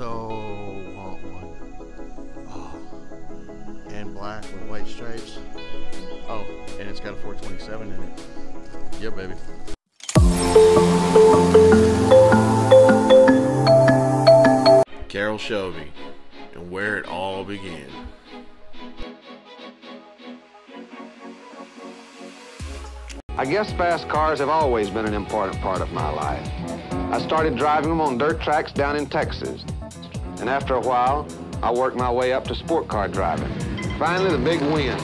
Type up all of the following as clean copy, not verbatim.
so want one. Oh. And black with white stripes. Oh, and it's got a 427 in it. Yeah, baby. Carol Shelby, and where it all began. I guess fast cars have always been an important part of my life. I started driving them on dirt tracks down in Texas. And after a while, I worked my way up to sport car driving. Finally, the big win,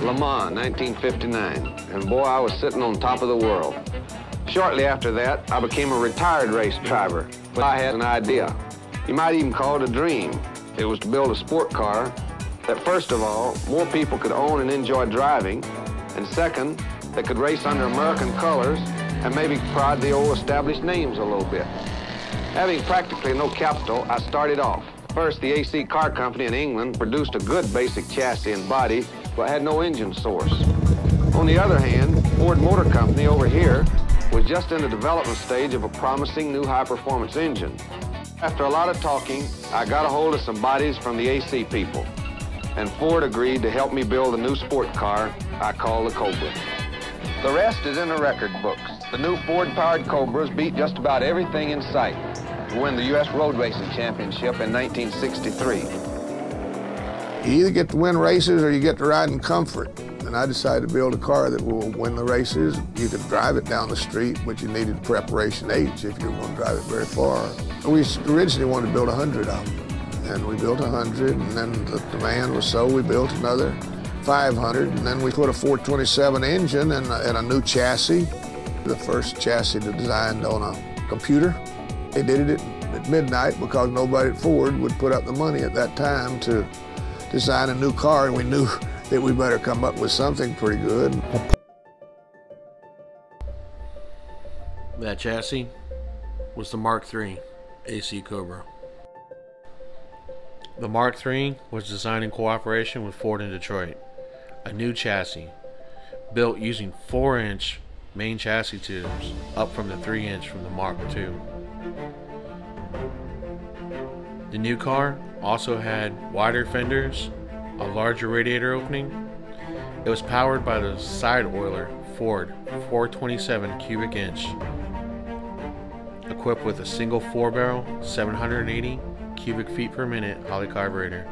Le Mans, 1959. And boy, I was sitting on top of the world. Shortly after that, I became a retired race driver. But I had an idea. You might even call it a dream. It was to build a sport car that, first of all, more people could own and enjoy driving, and second, that could race under American colors and maybe prod the old established names a little bit. Having practically no capital, I started off. First, the AC Car Company in England produced a good basic chassis and body, but had no engine source. On the other hand, Ford Motor Company over here was just in the development stage of a promising new high-performance engine. After a lot of talking, I got a hold of some bodies from the AC people, and Ford agreed to help me build a new sport car I call the Cobra. The rest is in the record books. The new Ford-powered Cobras beat just about everything in sight to win the U.S. Road Racing Championship in 1963. You either get to win races or you get to ride in comfort. And I decided to build a car that will win the races. You could drive it down the street, but you needed preparation H if you were going to drive it very far. We originally wanted to build 100 of them, and we built 100, and then the demand was so we built another 500, and then we put a 427 engine and a new chassis, the first chassis designed on a computer. They did it at midnight because nobody at Ford would put up the money at that time to design a new car, and we knew that we better come up with something pretty good. That chassis was the Mark III AC Cobra. The Mark III was designed in cooperation with Ford in Detroit. A new chassis, built using 4-inch main chassis tubes, up from the 3-inch from the Mark II. The new car also had wider fenders, a larger radiator opening. It was powered by the side oiler Ford 427 cubic inch, equipped with a single 4-barrel 780 cubic feet per minute Holley carburetor,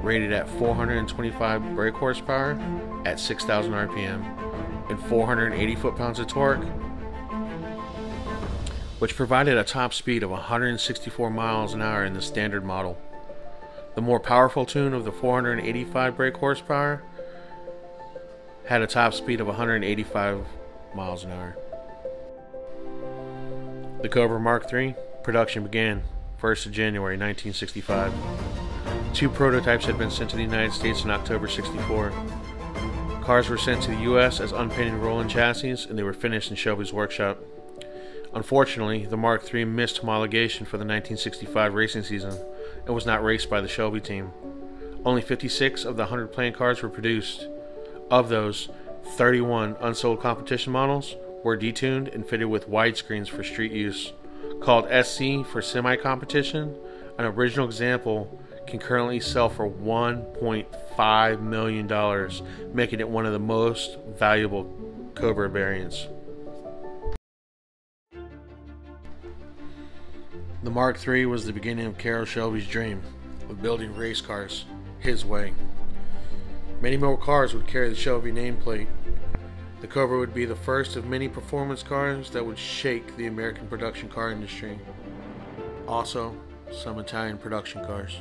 rated at 425 brake horsepower at 6,000 RPM and 480 foot-pounds of torque, which provided a top speed of 164 miles an hour in the standard model. The more powerful tune of the 485 brake horsepower had a top speed of 185 miles an hour. The Cobra Mark III production began 1st of January 1965. 2 prototypes had been sent to the United States in October '64. Cars were sent to the U.S. as unpainted rolling chassis, and they were finished in Shelby's workshop. Unfortunately, the Mark III missed homologation for the 1965 racing season and was not raced by the Shelby team. Only 56 of the 100 planned cars were produced. Of those, 31 unsold competition models were detuned and fitted with widescreens for street use. Called SC for semi-competition, an original example can currently sell for $1.5 million, making it one of the most valuable Cobra variants. The Mark III was the beginning of Carol Shelby's dream of building race cars his way. Many more cars would carry the Shelby nameplate. The Cobra would be the first of many performance cars that would shake the American production car industry. Also, some Italian production cars.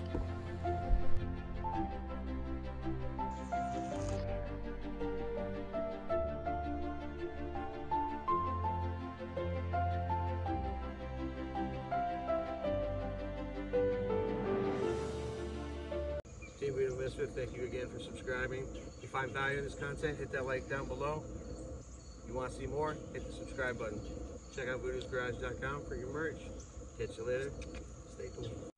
Voodoosgaragemisfits, thank you again for subscribing. If you find value in this content, hit that like down below. If you want to see more, hit the subscribe button. Check out Voodoosgarage.com for your merch. Catch you later. Stay cool.